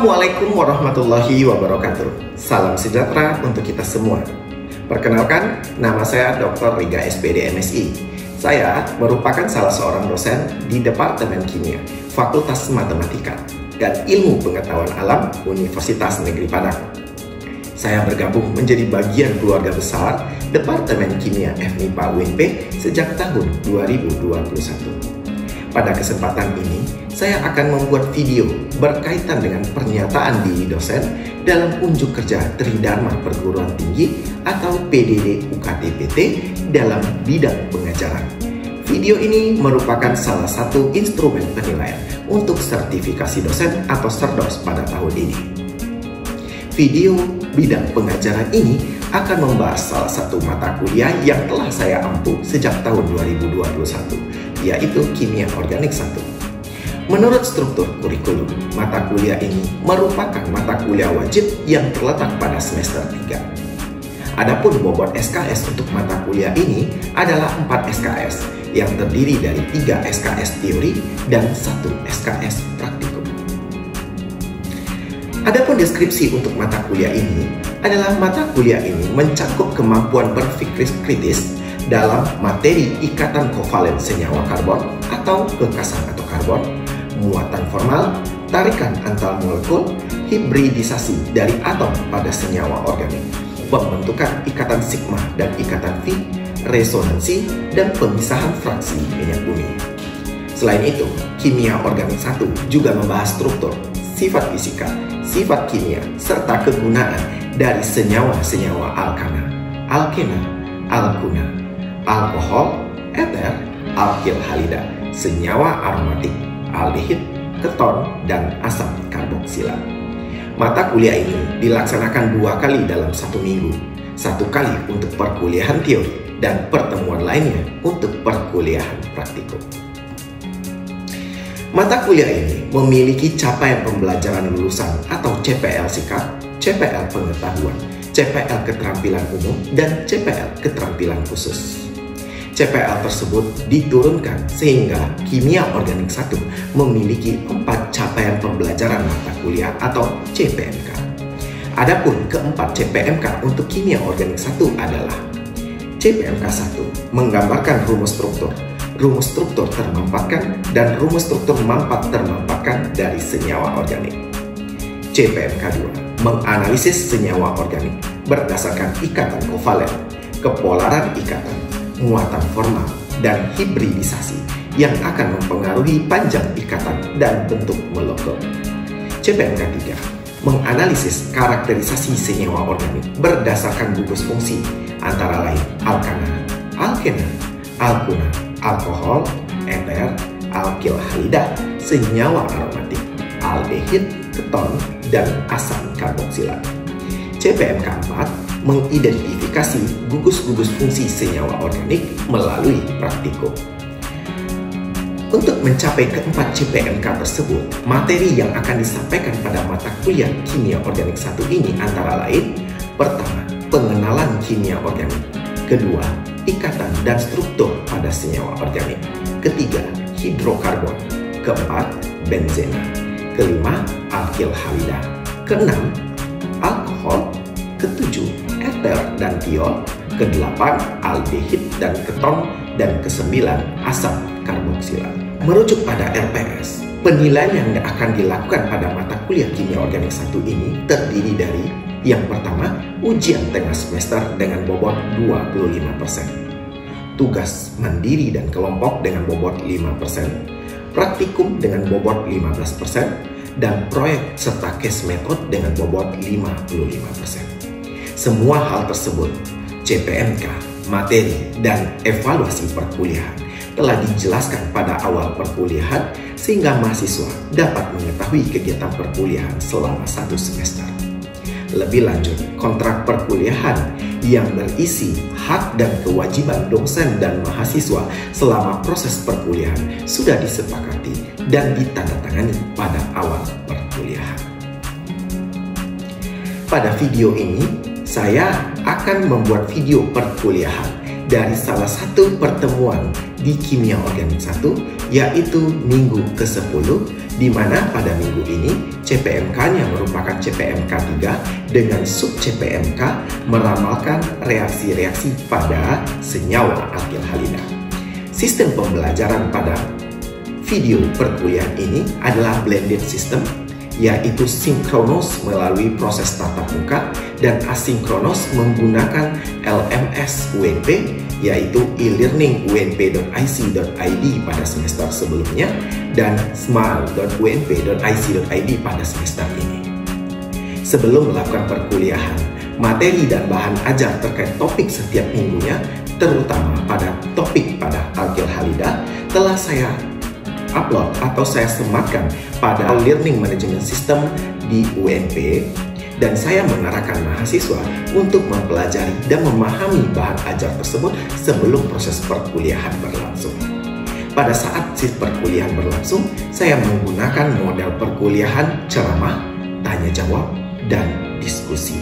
Assalamualaikum warahmatullahi wabarakatuh. Salam sejahtera untuk kita semua. Perkenalkan, nama saya Dr. Riga SPD MSI. Saya merupakan salah seorang dosen di Departemen Kimia, Fakultas Matematika dan Ilmu Pengetahuan Alam Universitas Negeri Padang. Saya bergabung menjadi bagian keluarga besar Departemen Kimia FMIPA UNP sejak tahun 2021. Pada kesempatan ini, saya akan membuat video berkaitan dengan pernyataan diri dosen dalam unjuk kerja Tridharma Perguruan Tinggi atau PDD UKT-PT dalam bidang pengajaran. Video ini merupakan salah satu instrumen penilaian untuk sertifikasi dosen atau SERDOS pada tahun ini. Video bidang pengajaran ini akan membahas salah satu mata kuliah yang telah saya ampu sejak tahun 2021, yaitu Kimia Organik 1. Menurut struktur kurikulum, mata kuliah ini merupakan mata kuliah wajib yang terletak pada semester 3. Adapun bobot SKS untuk mata kuliah ini adalah 4 SKS yang terdiri dari 3 SKS teori dan 1 SKS praktikum. Adapun deskripsi untuk mata kuliah ini adalah mata kuliah ini mencakup kemampuan berpikir kritis dalam materi ikatan kovalen senyawa karbon atau kekasan atau karbon, muatan formal, tarikan antar molekul, hibridisasi dari atom pada senyawa organik, pembentukan ikatan sigma dan ikatan V, resonansi, dan pemisahan fraksi minyak bumi. Selain itu, Kimia Organik 1 juga membahas struktur, sifat fisika, sifat kimia, serta kegunaan dari senyawa-senyawa alkana, alkena, alkuna, alkohol, eter, alkil halida, senyawa aromatik, aldehid, keton, dan asam karboksila. Mata kuliah ini dilaksanakan 2 kali dalam 1 minggu, 1 kali untuk perkuliahan teori dan pertemuan lainnya untuk perkuliahan praktikum. Mata kuliah ini memiliki capaian pembelajaran lulusan atau CPL singkat, CPL pengetahuan, CPL keterampilan umum, dan CPL keterampilan khusus. CPL tersebut diturunkan sehingga Kimia Organik 1 memiliki 4 capaian pembelajaran mata kuliah atau CPMK. Adapun keempat CPMK untuk Kimia Organik 1 adalah CPMK 1 menggambarkan rumus struktur termampatkan dan rumus struktur mampat termampatkan dari senyawa organik. CPMK 2 menganalisis senyawa organik berdasarkan ikatan kovalen, kepolaran ikatan, muatan formal, dan hibridisasi yang akan mempengaruhi panjang ikatan dan bentuk molekul. CPMK 3 menganalisis karakterisasi senyawa organik berdasarkan gugus fungsi antara lain alkana, alkena, alkuna, alkohol, eter, alkil halida, senyawa aromatik, aldehid, keton, dan asam karboksila. CPMK 4 mengidentifikasi gugus-gugus fungsi senyawa organik melalui praktikum. Untuk mencapai keempat CPMK tersebut, materi yang akan disampaikan pada mata kuliah Kimia Organik 1 ini antara lain: pertama, pengenalan kimia organik; kedua, ikatan dan struktur pada senyawa organik; ketiga, hidrokarbon; keempat, benzena; kelima, alkil halida; keenam, alkohol; ketujuh, eter dan tiol; kedelapan, aldehid dan keton; dan kesembilan, asam karboksila. Merujuk pada LPS, penilaian yang akan dilakukan pada mata kuliah Kimia Organik 1 ini terdiri dari: yang pertama, ujian tengah semester dengan bobot 25%, tugas mandiri dan kelompok dengan bobot 5%, praktikum dengan bobot 15%, dan proyek serta case method dengan bobot 55%. Semua hal tersebut, CPMK, materi, dan evaluasi perkuliahan telah dijelaskan pada awal perkuliahan sehingga mahasiswa dapat mengetahui kegiatan perkuliahan selama 1 semester. Lebih lanjut, kontrak perkuliahan yang berisi hak dan kewajiban dosen dan mahasiswa selama proses perkuliahan sudah disepakati dan ditandatangani pada awal perkuliahan. Pada video ini, saya akan membuat video perkuliahan dari salah satu pertemuan di Kimia Organik 1, yaitu minggu ke-10, di mana pada minggu ini CPMK-nya merupakan CPMK 3 dengan sub CPMK meramalkan reaksi-reaksi pada senyawa alkil halida. Sistem pembelajaran pada video perkuliahan ini adalah blended system, yaitu sinkronos melalui proses tatap muka dan asinkronos menggunakan LMS UNP, yaitu e-learning.unp.ic.id pada semester sebelumnya dan smile.unp.ic.id pada semester ini. Sebelum melakukan perkuliahan, materi dan bahan ajar terkait topik setiap minggunya, terutama pada topik pada alkil halida, telah saya upload atau saya sematkan pada Learning Management System di UNP, dan saya mengarahkan mahasiswa untuk mempelajari dan memahami bahan ajar tersebut sebelum proses perkuliahan berlangsung. Pada saat perkuliahan berlangsung, saya menggunakan model perkuliahan ceramah, tanya jawab, dan diskusi.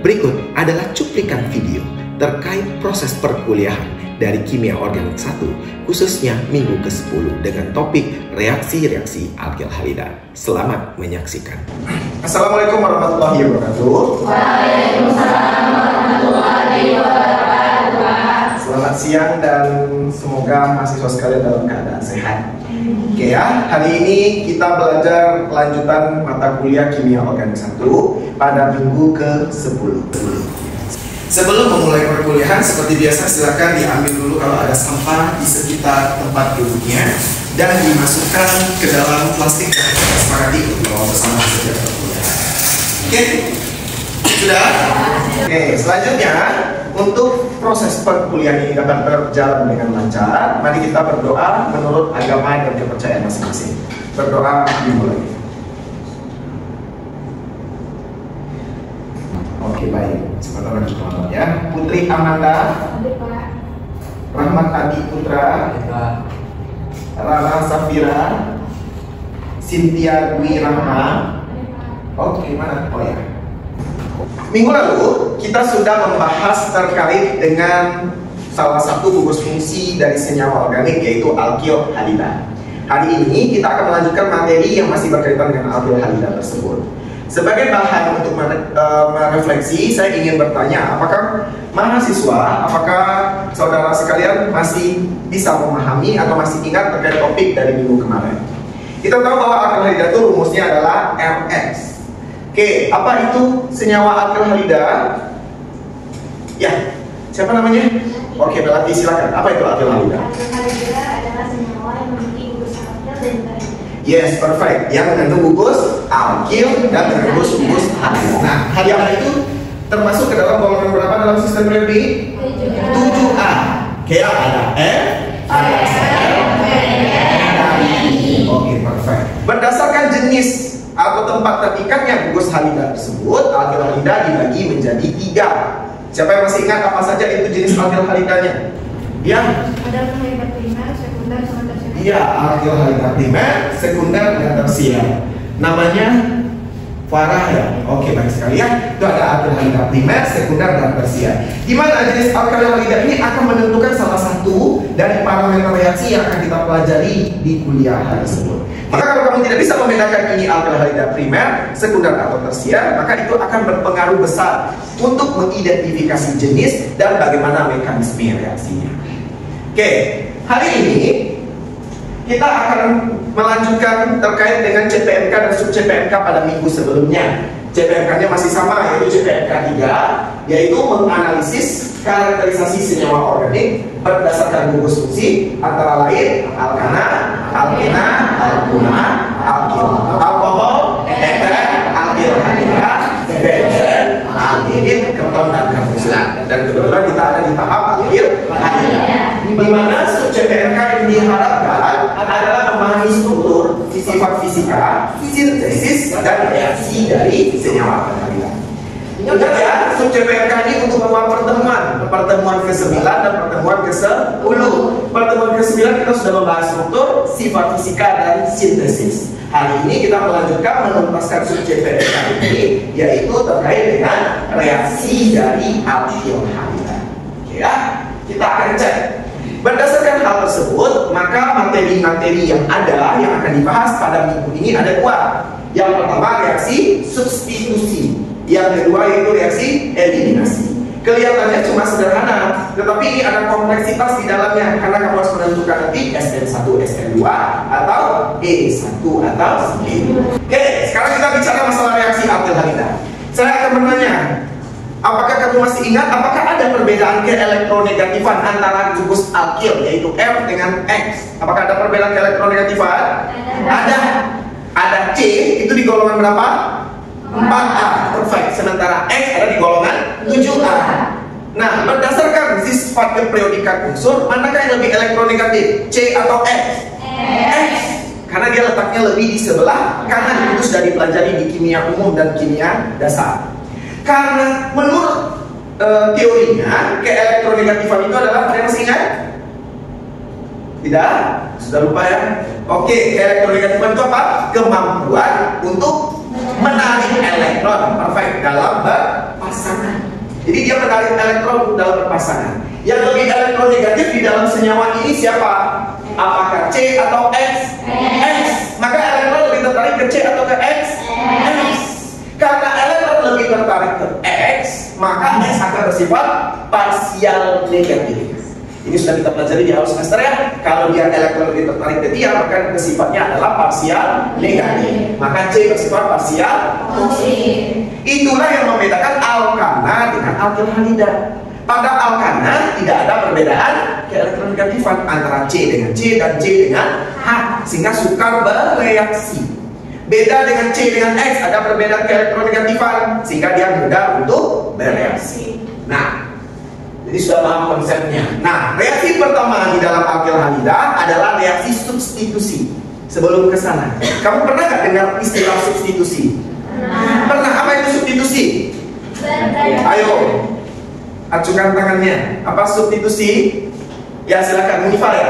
Berikut adalah cuplikan video terkait proses perkuliahan dari Kimia Organik 1, khususnya minggu ke-10 dengan topik reaksi-reaksi alkil halida. Selamat menyaksikan. Assalamualaikum warahmatullahi wabarakatuh. Waalaikumsalam warahmatullahi wabarakatuh. Selamat siang dan semoga mahasiswa sekalian dalam keadaan sehat. Oke ya, hari ini kita belajar lanjutan mata kuliah Kimia Organik 1 pada minggu ke-10. Sebelum memulai perkuliahan, seperti biasa silakan diambil dulu kalau ada sampah di sekitar tempat duduknya dan dimasukkan ke dalam plastik yang kita sepakati untuk bawa bersama sejak perkuliahan. Oke? Sudah? Oke, selanjutnya untuk proses perkuliahan ini dapat berjalan dengan lancar, mari kita berdoa menurut agama dan kepercayaan masing-masing. Berdoa dimulai. Oke, baik. Sebentar ya. Putri Amanda, Rahmat Adi Putra, Rara Safira, Cynthia Dwi Rahma. Oke, mana? Oh ya. Minggu lalu kita sudah membahas terkait dengan salah satu gugus fungsi dari senyawa organik, yaitu alkil halida. Hari ini kita akan melanjutkan materi yang masih berkaitan dengan alkil halida tersebut. Sebagai bahan untuk merefleksi, saya ingin bertanya, apakah mahasiswa, apakah saudara sekalian masih bisa memahami atau masih ingat terkait topik dari minggu kemarin? Kita tahu bahwa alkil halida itu rumusnya adalah RX. Oke, apa itu senyawa alkil halida? Ya, siapa namanya? Oke, Melati, silakan. Apa itu alkil halida? Alkil halida adalah senyawa yang memiliki gugus alkil dan halida. Yes, perfect. Yang mengandung gugus alkil dan mengandung gugus halida. Nah, halida itu termasuk ke dalam golongan berapa dalam sistem periode? 7A. Oke, ada F, ada S, ada I. Oke, perfect. Berdasarkan jenis atau tempat terikatnya gugus halida tersebut, alkil halida dibagi menjadi 3. Siapa yang masih ingat apa saja itu jenis alkil halidanya? Ya. Ada halida primer, sekunder, sama tersier. Iya, alkil halida primer, sekunder, dan tersier. Namanya Farah ya. Oke, baik sekali ya. Itu ada alkil halida primer, sekunder, dan tersier. Di mana jenis alkil halida ini akan menentukan salah satu dari parameter reaksi yang akan kita pelajari di kuliah tersebut. Maka kalau kamu tidak bisa membedakan ini alkil halida primer, sekunder, atau tersier, maka itu akan berpengaruh besar untuk mengidentifikasi jenis dan bagaimana mekanisme reaksinya. Oke, hari ini kita akan melanjutkan terkait dengan CPMK dan sub CPMK pada minggu sebelumnya. CPMK-nya masih sama, yaitu CPMK 3, yaitu menganalisis karakterisasi senyawa organik berdasarkan gugus fungsi antara lain alkana, alkena, alkuna, alkil, alkohol, eter, alkil halida, benzen, aldehid, keton, dan karboksila. Dan kebetulan kita ada di tahap alkil halida, di mana sub CPMK yang diharapkan adalah memahami struktur, sifat fisika, sintesis, dan reaksi dari senyawa halida. Ingat ya, sub CPMK ini untuk dua pertemuan ke-9 dan pertemuan ke-10. Pertemuan ke-9 kita sudah membahas struktur, sifat fisika, dan sintesis. Hari ini kita melanjutkan menuntaskan sub CPMK ini, yaitu terkait dengan reaksi dari alkil halida. Oke. ya. Kita akan cek. Berdasarkan hal tersebut, maka materi-materi yang ada yang akan dibahas pada minggu ini ada dua. Yang pertama reaksi substitusi, yang kedua yaitu reaksi eliminasi. Kelihatannya cuma sederhana, tetapi ini ada kompleksitas di dalamnya karena kamu harus menentukan nanti SN1, SN2 atau E1 atau E2. Oke, sekarang kita bicara masalah reaksi alkil-halida. Saya akan bertanya, apakah kamu masih ingat apakah ada perbedaan keelektronegatifan antara gugus alkil yaitu F dengan X? Apakah ada perbedaan keelektronegatifan? Ada C itu di golongan berapa? 4A, perfect. Sementara X ada di golongan 7A. Nah, berdasarkan sifat keperiodikan unsur, manakah yang lebih elektronegatif? C atau X? X. Karena dia letaknya lebih di sebelah kanan, itu sudah dipelajari di kimia umum dan kimia dasar. Karena menurut teorinya keelektronegatifan itu adalah, kalian masih ingat? Tidak? Sudah lupa ya? Oke, keelektronegatifan itu apa? Kemampuan untuk menarik elektron, perfect, dalam berpasangan. Jadi dia menarik elektron dalam berpasangan. Yang lebih elektronegatif di dalam senyawa ini siapa? Apakah C atau X? X. Maka elektron lebih tertarik ke C atau ke X? X. Karena elektron lebih tertarik ke X, maka X akan bersifat parsial negatif. Ini sudah kita pelajari di awal semester ya. Kalau dia elektron lebih tertarik ke dia, maka sifatnya adalah parsial negatif. Maka C bersifat parsial positif. Itulah yang membedakan alkana dengan alkil-halida. Pada alkana tidak ada perbedaan keelektronegatifan antara C dengan C dan C dengan H, sehingga sukar bereaksi. Beda dengan C dengan X, ada perbedaan keelektronegatifan sehingga dia mudah untuk bereaksi. Nah, jadi sudah paham konsepnya. Nah, reaksi pertama di dalam alkil-halida adalah reaksi substitusi. Sebelum ke sana, kamu pernah nggak dengar istilah substitusi? Pernah. Apa itu substitusi? Ayo, acungkan tangannya. Apa substitusi? Ya, silakan. Munifah ya?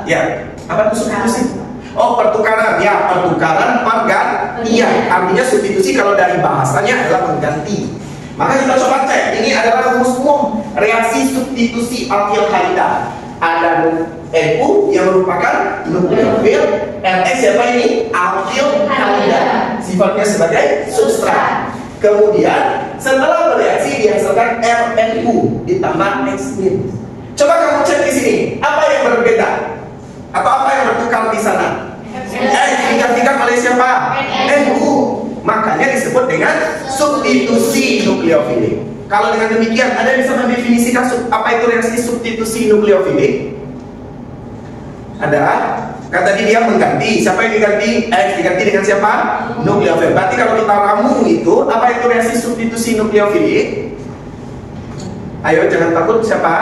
Ya. Apa itu substitusi? Oh, pertukaran. Ya, pertukaran pergantian. Artinya substitusi kalau dari bahasanya adalah mengganti. Maka kita coba cek. Ini adalah rumus umum reaksi substitusi alkil-halida. Ada NU yang merupakan nukleofil. NX siapa ini? Alkil-halida. Sifatnya sebagai substrat. Kemudian setelah bereaksi dihasilkan RNU ditambah X-. Coba kamu cek di sini. Apa yang berbeda? Atau apa yang bertukar di sana? Digantikan oleh siapa? NU. Makanya disebut dengan substitusi nukleofilik. Kalau dengan demikian, ada yang bisa mendefinisikan apa itu reaksi substitusi nukleofilik? Ada? Kan tadi dia mengganti. Siapa yang diganti? X diganti dengan siapa? Nukleofil. Berarti kalau kita ramu itu, apa itu reaksi substitusi nukleofilik? Ayo, jangan takut. Siapa?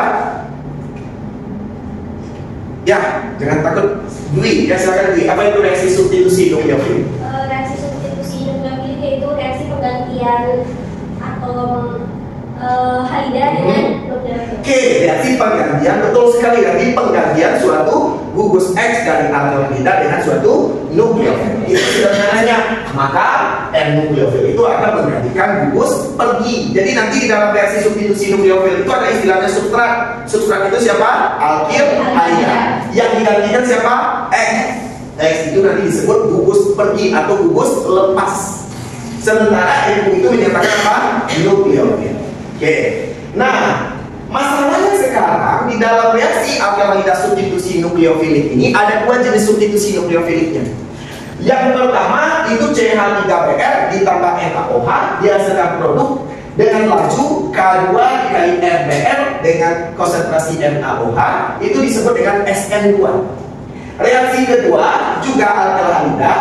Ya, jangan takut. Dwi, ya silakan Dwi. Apa itu reaksi substitusi nukleofil? Reaksi substitusi nukleofilik yaitu reaksi penggantian atom halida dengan nukleofil. Oke, reaksi penggantian, betul sekali. Reaksi penggantian suatu gugus X dari alkil-halida dengan suatu nukleofil. Itu sederhananya. Maka N-nukleofil itu akan menggantikan gugus pergi. Jadi nanti di dalam reaksi substitusi nukleofil itu ada istilahnya substrat. Substrat itu siapa? Alkil-halida. Yang digantikan siapa? X. X itu nanti disebut gugus pergi atau gugus lepas. Sementara N itu menyatakan apa? Nukleofil. Oke. Nah, masalahnya sekarang di dalam reaksi alkil-halida substitusi nukleofilik ini ada dua jenis substitusi nukleofiliknya. Yang pertama itu CH3Br ditambah NaOH dihasilkan produk dengan laju K2 dikali RBr dengan konsentrasi NaOH, itu disebut dengan SN2. Reaksi kedua juga alkil-halida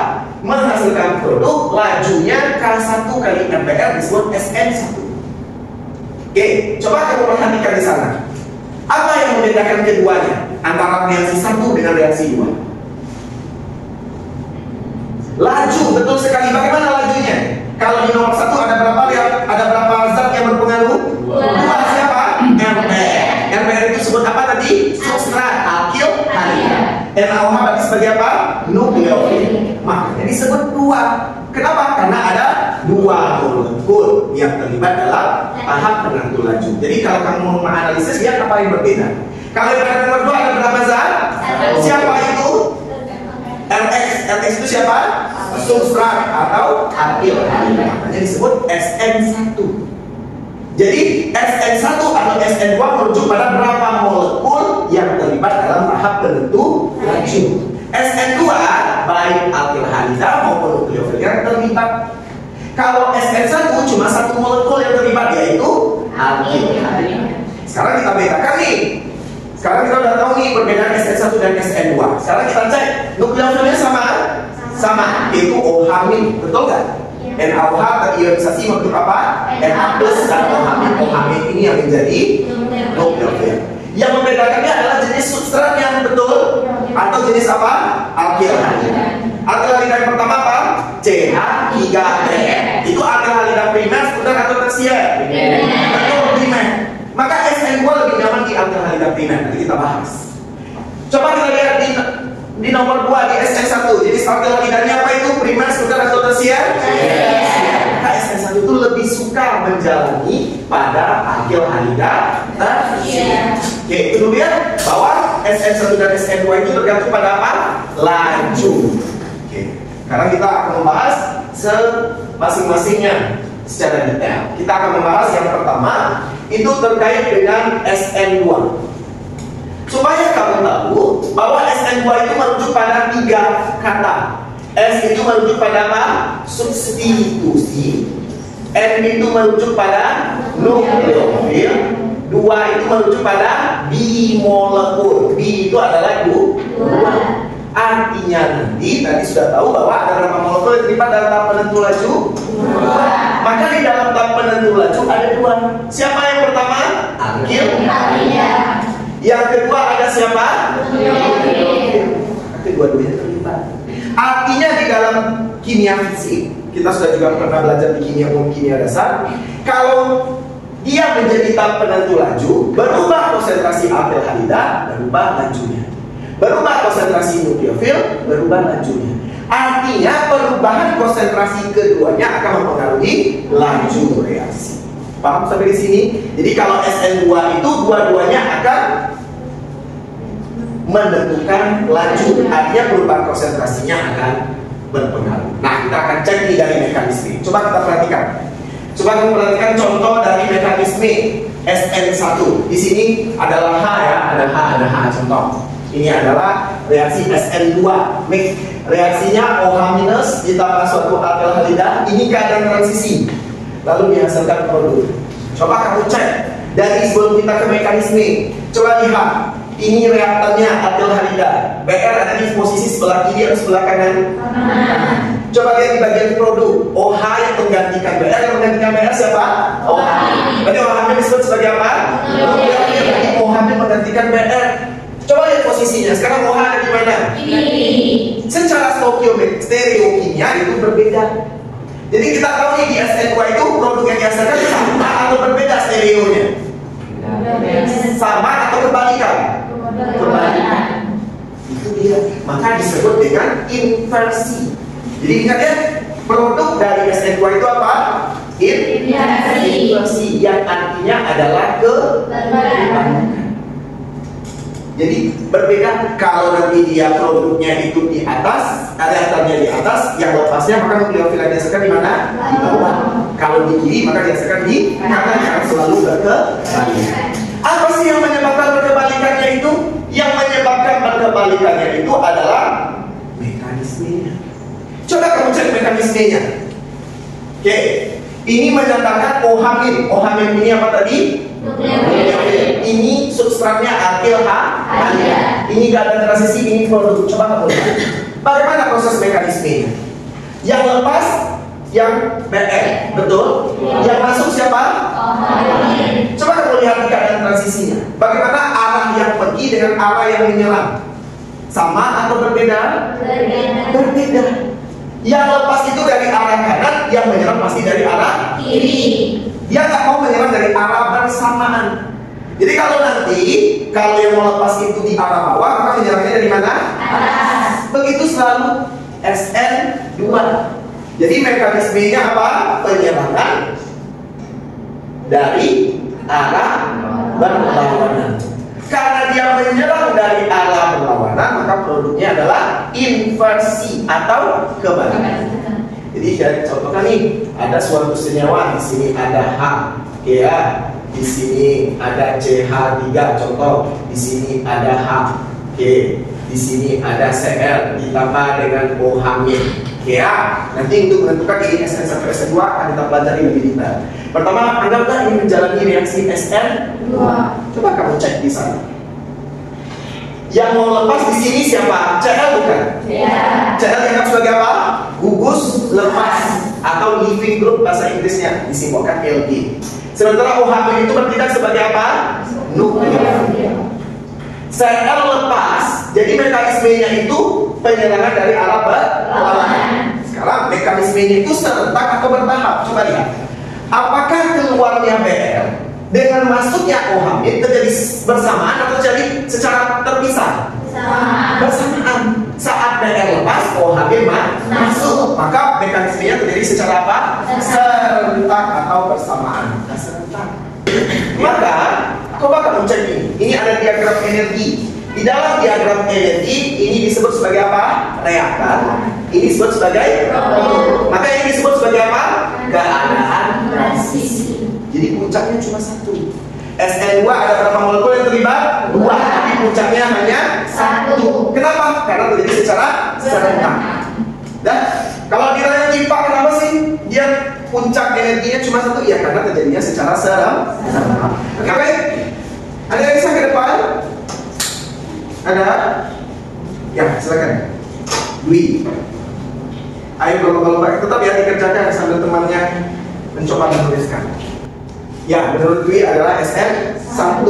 menghasilkan produk lajunya K1 kali RBr disebut SN1. Oke, coba kamu perhatikan di sana. Apa yang membedakan keduanya antara reaksi 1 dengan reaksi 2? Laju, betul sekali. Bagaimana lajunya? Kalau di nomor 1 ada berapa? Ada berapa zat yang berpengaruh? 2. Siapa? RBr. RBr itu sebut apa tadi? Substrat alkil-halida. NaOH berarti sebagai apa? Nukleofil. Makanya disebut 2. Kenapa? Karena ada dua molekul yang terlibat dalam tahap penentu laju. Jadi kalau kamu mau menganalisis, lihat apa yang berbeda. Kalau yang nomor 2 ada berapa zat? Siapa itu? RX. RX itu siapa? Substrat atau alkil halida. Makanya disebut SN1. Jadi SN1 atau SN2 merujuk pada berapa molekul yang terlibat dalam tahap penentu laju. SN2 baik alkil halida maupun nukleofil yang terlibat. Kalau SN1 cuma satu molekul yang terlibat, yaitu alkil halida. Sekarang kita bedakan nih. Sekarang kita udah tahu nih perbedaan SN1 dan SN2. Sekarang kita cek nukleofilnya sama, yaitu OH-, betul nggak? NaOH terionisasi membentuk apa? Na+ dan OH-. OH- ini yang menjadi nukleofil. Yang membedakannya adalah jenis substratnya, betul? Atau jenis apa? Alkil halida. Alkil halida yang pertama apa? CH3CN. Itu alkil halida primer, sekunder atau tersier? Betul, primer. Maka SN2 lebih nyaman di alkil halida primer. Nanti kita bahas. Coba kita lihat di nomor 2 di SN1. Jadi alkil halidanya apa itu? Primer, sekunder atau tersier? Maka SN1 itu lebih suka menjalani pada alkil halida tersier. Oke, itu dulu ya, bahwa SN1 dan SN2 itu tergantung pada apa? Laju. Oke, sekarang kita akan membahas masing-masingnya secara detail. Kita akan membahas yang pertama, itu terkait dengan SN2. Supaya kamu tahu bahwa SN2 itu merujuk pada 3 kata. S itu merujuk pada apa? Substitusi. N itu merujuk pada nukleofil. 2 itu merujuk pada bimolekul. Bi itu adalah 2. Artinya nanti tadi sudah tahu bahwa ada berapa molekul yang terlibat dalam tahap penentu laju? 2. Maka di dalam tahap penentu laju ada 2. Siapa yang pertama? Alkil halida. Yang kedua ada siapa? Nukleofil. Kedua-duanya terlibat. Artinya di dalam kimia fisik, kita sudah juga pernah belajar di kimia umum, kimia dasar. Kalau dia menjadi tahap penentu laju, berubah konsentrasi alkil halida, berubah lajunya. Berubah konsentrasi nukleofil, berubah lajunya. Artinya perubahan konsentrasi keduanya akan mempengaruhi laju reaksi. Paham sampai di sini? Jadi kalau SN2 itu dua-duanya akan menentukan laju. Artinya perubahan konsentrasinya akan berpengaruh. Nah, kita akan cek nih dari mekanisme. Coba kita perhatikan. Coba kamu perhatikan contoh dari mekanisme SN1. Di sini adalah H ya, ada H contoh. Ini adalah reaksi SN2. Reaksinya OH- ditambah suatu alkil halida. Ini keadaan transisi. Lalu dihasilkan produk. Coba kamu cek dari sebelum kita ke mekanisme. Coba lihat. Ini reaktannya alkil halida. Br ada di posisi sebelah kiri atau sebelah kanan? Coba lihat di bagian produk. OH yang menggantikan BR, yang menggantikan BR siapa? OH. Berarti OH disebut sebagai apa? Berarti OH menggantikan BR. Coba lihat posisinya. Sekarang OH ada di mana? Secara stereokimia itu berbeda. Jadi kita tahu nih di SN2 itu produk yang dihasilkan sama atau berbeda stereonya? Sama atau kebalikan? Kebalikan. Itu dia. Maka disebut dengan inversi. Jadi ingat ya, produk dari SN2 itu apa? Inversi. Yang artinya adalah kebalikan. Jadi berbeda. Kalau nanti dia produknya itu di atas, reaktornya di atas, yang lepasnya maka nukleofil dihasilkan di mana? Di bawah. Kalau di kiri maka dihasilkan di kanan, karena selalu berkebalikan. Apa sih yang menyebabkan berkebalikannya itu? Yang menyebabkan berkebalikannya itu adalah mekanismenya. Coba kamu cek mekanismenya. Oke, ini menyatakan OH-. OH- ini apa tadi? Nukleofil. Ini substratnya alkil halida. Ini keadaan transisi, ini produk. Coba kamu lihat. Bagaimana proses mekanismenya? Yang lepas yang BR, betul? Yang masuk siapa? Coba kamu lihat di keadaan transisinya. Bagaimana arah yang pergi dengan arah yang menyerang? Sama atau berbeda? Berbeda. Yang lepas itu dari arah kanan, yang menyerang pasti dari arah kiri. Dia nggak mau menyerang dari arah bersamaan. Jadi kalau yang mau lepas itu di arah bawah, maka menyerangnya dari mana? Atas. Begitu selalu SN2. Jadi mekanismenya apa? Penyerangan dari arah berlawanan. Karena dia menyerang dari arah berlawanan, maka produknya adalah inversi atau kebalikan. Jadi saya contohkan nih, ada suatu senyawa, di sini ada H, ya, di sini ada CH3, contoh, di sini ada H, oke, di sini ada Cl ditambah dengan OH-, ya. Nanti untuk menentukan ini SN1 SN2 akan kita pelajari lebih detail. Pertama, anggaplah ini menjalani reaksi SN2. Coba kamu cek di sana. Yang mau lepas di sini siapa? Cl bukan? Ya. Cl dianggap sebagai apa? Gugus lepas atau leaving group bahasa Inggrisnya, disimbolkan Lg. Sementara OH itu bertindak sebagai apa? Nuklear. Cl lepas, jadi mekanismenya itu penyerangan dari arah berlawanan. Sekarang mekanismenya itu serentak atau bertahap. Coba lihat. Apakah keluarnya Br dengan masuknya OH terjadi bersamaan atau terjadi secara terpisah? Bersamaan. Saat Br lepas, OH masuk, maka mekanismenya terjadi secara apa? Serentak atau bersamaan. Serentak. Maka coba kamu cek ini. Ini ada diagram energi. Di dalam diagram energi ini disebut sebagai apa? Reaktan. Ini disebut sebagai produk. Maka ini disebut sebagai apa? Keadaan transisi. Jadi puncaknya cuma satu. SN2 ada berapa molekul yang terlibat? 2. Tapi puncaknya hanya 1. Kenapa? Karena terjadi secara serentak. Dan kalau ditanya IPA kenapa sih dia puncak energinya cuma 1? Ya karena terjadinya secara serentak. Oke? Ada yang bisa ke depan? Ada? Ya, silakan. Dwi. Ayo berlomba-lomba, tetap ya dikerjakan sambil temannya mencoba menuliskan. Ya, menurut Dwi adalah SN1.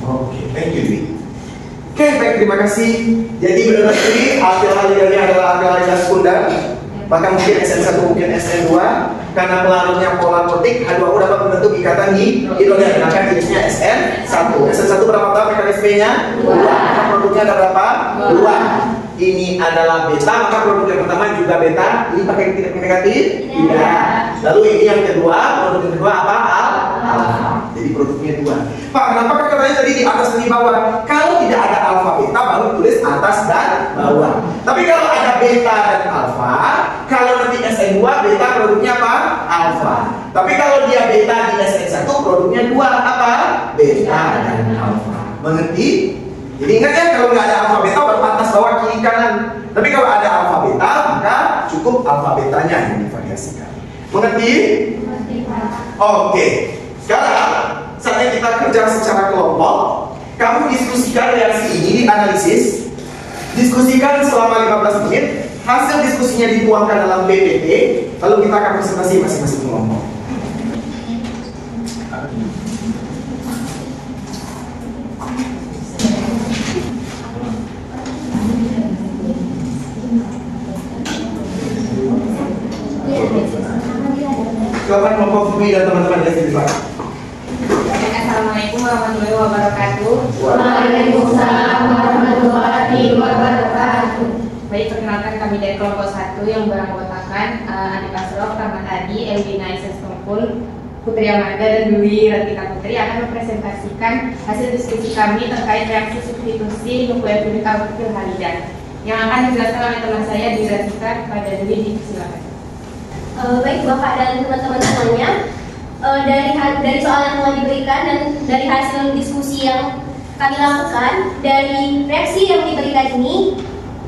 Oke, thank you Dwi. Oke, baik, terima kasih. Jadi menurut Dwi, alkyl-halidanya adalah alkyl-halida sekunder. Maka mungkin SN1, mungkin SN2. Karena pelarutnya polar protik, H2O dapat membentuk ikatan hidrogen. Maka jenisnya SN1. SN1 berapa tahap mekanismenya? 2. Maka produknya ada berapa? 2. Ini adalah beta, maka produk yang pertama juga beta. Ini pakai tidak negatif? Tidak. Lalu ini yang kedua, produk yang kedua apa? Alfa. Jadi produknya 2. Pak, kenapa katanya tadi di atas dan di bawah? Kalau tidak ada alfa beta, baru tulis atas dan bawah. Tapi kalau ada beta dan alfa, kalau nanti SN2 beta produknya apa? Alfa. Tapi kalau dia beta di SN1 produknya 2 apa? Beta dan alfa. Mengerti? Jadi ingat ya, kalau nggak ada alfa beta baru atas bawah kiri kanan. Tapi kalau ada alfa beta, maka cukup alfa betanya yang divariasikan. Mengerti? Mengerti, Pak. Oke. Sekarang saatnya kita kerja secara kelompok. Kamu diskusikan reaksi ini, dianalisis. Diskusikan selama 15 menit. Hasil diskusinya dituangkan dalam PPT. Lalu kita akan presentasi masing-masing kelompok. Silakan kelompok Dwi dan teman-teman di sini, Pak. Assalamualaikum warahmatullahi wabarakatuh. Waalaikumsalam warahmatullahi wabarakatuh. Baik, perkenalkan kami dari kelompok 1 yang beranggotakan Andi Pasrok, Rahmat Adi, Elvina Ises Tungkul, Putri Amarga, dan Dwi Ratika Putri akan mempresentasikan hasil diskusi kami terkait reaksi substitusi nukleotidik alkyl halida yang akan dijelaskan oleh teman saya Dwi Ratika kepada Dwi. Silakan. Baik Bapak dan teman-teman semuanya, dari soal yang telah diberikan dan dari hasil diskusi yang kami lakukan, dari reaksi yang diberikan ini,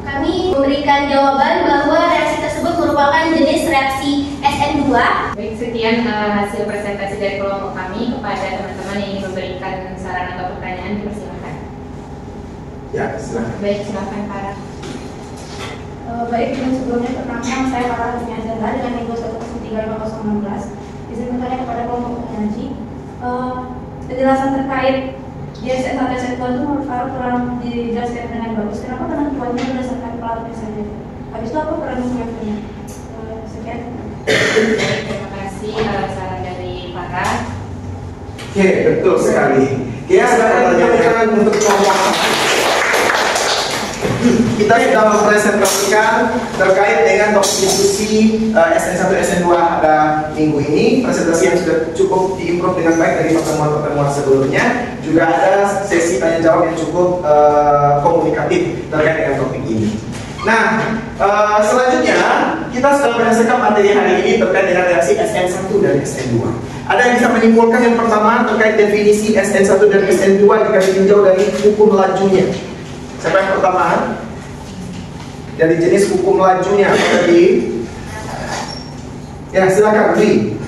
kami memberikan jawaban bahwa reaksi tersebut merupakan jenis reaksi SN2. Baik, sekian hasil presentasi dari kelompok kami. Kepada teman-teman yang ingin memberikan saran atau pertanyaan, dipersilakan. Ya, silakan. Baik, silakan Para. Baik, sebelumnya perkenalkan saya Farah Azhara dengan nego 1035016. Izin bertanya kepada kelompok penyaji, penjelasan terkait DSN atau SN2 itu menurut Farah kurang dijelaskan dengan bagus. Kenapa penentuannya berdasarkan pelarutnya saja? Habis itu apa peran nukleotidik? Sekian. Terima kasih saran dari Farah. Oke, betul sekali. Ya, silakan untuk kelompok. kita sudah mempresentasikan terkait dengan topik diskusi SN1 SN2 pada minggu ini. Presentasi yang sudah cukup diimprove dengan baik dari pertemuan-pertemuan sebelumnya. Juga ada sesi tanya jawab yang cukup komunikatif terkait dengan topik ini. Nah, selanjutnya kita sudah menyelesaikan materi hari ini terkait dengan reaksi SN1 dan SN2. Ada yang bisa menyimpulkan yang pertama terkait definisi SN1 dan SN2 jika ditinjau dari hukum lajunya. Siapa yang pertama? Dari jenis hukum lajunya tadi. Ya, silakan Dwi.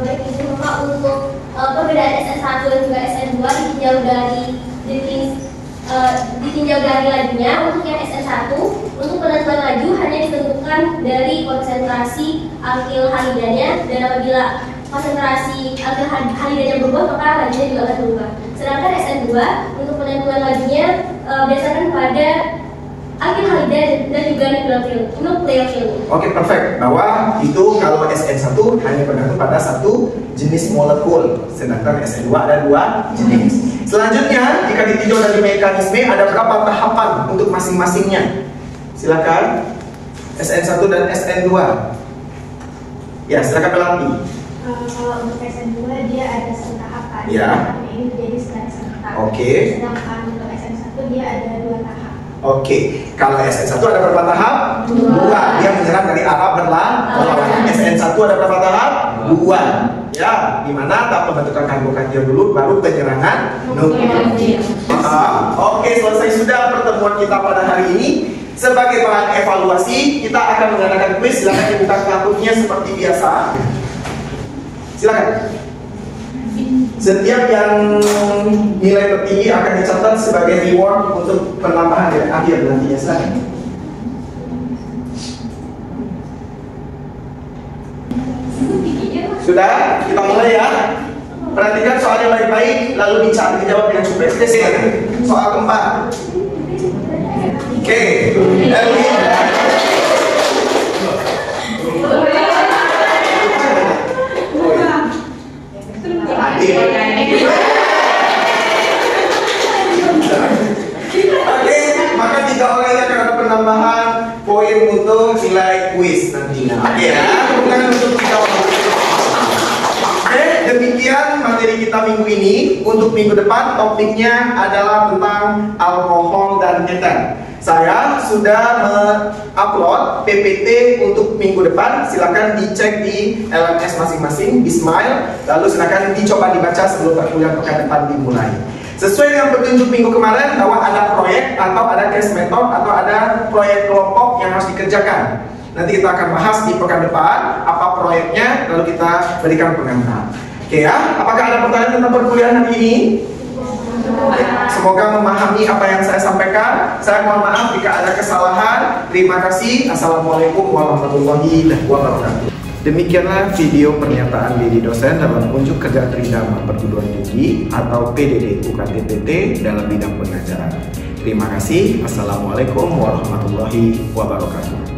Baik, itu Bapak, untuk perbedaan SN1 dan juga SN2 ditinjau dari ditinjau dari lajunya. Untuk yang SN1, untuk penentuan laju hanya ditentukan dari konsentrasi alkil halidanya, dan apabila konsentrasi alkil halidanya berubah maka lajunya juga akan berubah. Sedangkan SN2 untuk penentuan lajunya berdasarkan pada alkil halida dan juga nukleofil. Oke, perfect. Bahwa itu kalau SN1 hanya bergantung pada satu jenis molekul, sedangkan SN2 ada dua jenis. Selanjutnya, jika ditinjau dari mekanisme, ada berapa tahapan untuk masing-masingnya? Silakan. SN1 dan SN2. Ya, silakan Melati. Kalau untuk SN2 dia ada satu tahapan. Ya. Ini menjadi serentak. Oke. Sedangkan untuk SN1 dia ada 2 tahap. Oke, kalau SN1 ada berapa tahap? 2. Dia menyerang dari arah berlawanan. SN1 ada berapa tahap? 2. Ya, dimana tahap pembentukan karbokation dulu, baru penyerangan nukleofil. Oke, selesai sudah pertemuan kita pada hari ini. Sebagai bahan evaluasi, kita akan mengadakan kuis. Silakan dibuka kartunya seperti biasa. Silakan. Setiap yang nilai tertinggi akan dicatat sebagai reward untuk penambahan di akhir nantinya. Silakan. Sudah, kita mulai ya. Perhatikan soalnya baik-baik, lalu dijawab dengan cukup spesifik. Soal keempat. Oke, Erwin. Oke, maka 3 orang yang akan ada penambahan poin untuk nilai kuis nantinya. Oke ya, bukan untuk 3 orang. Oke, demikian materi kita minggu ini. Untuk minggu depan topiknya adalah tentang alkohol dan etan. Saya sudah mengupload PPT untuk minggu depan. Silakan dicek di LMS masing-masing, Bismail. Lalu silakan dicoba dibaca sebelum perkuliahan pekan depan dimulai. Sesuai dengan petunjuk minggu kemarin bahwa ada proyek atau ada case method atau ada proyek kelompok yang harus dikerjakan. Nanti kita akan bahas di pekan depan apa proyeknya, lalu kita berikan pengantar. Oke ya, apakah ada pertanyaan tentang perkuliahan hari ini? Semoga memahami apa yang saya sampaikan. Saya mohon maaf jika ada kesalahan. Terima kasih. Assalamualaikum warahmatullahi wabarakatuh. Demikianlah video pernyataan diri dosen dalam unjuk kerja tridharma perguruan tinggi atau PDD UKT-PT dalam bidang pengajaran. Terima kasih. Assalamualaikum warahmatullahi wabarakatuh.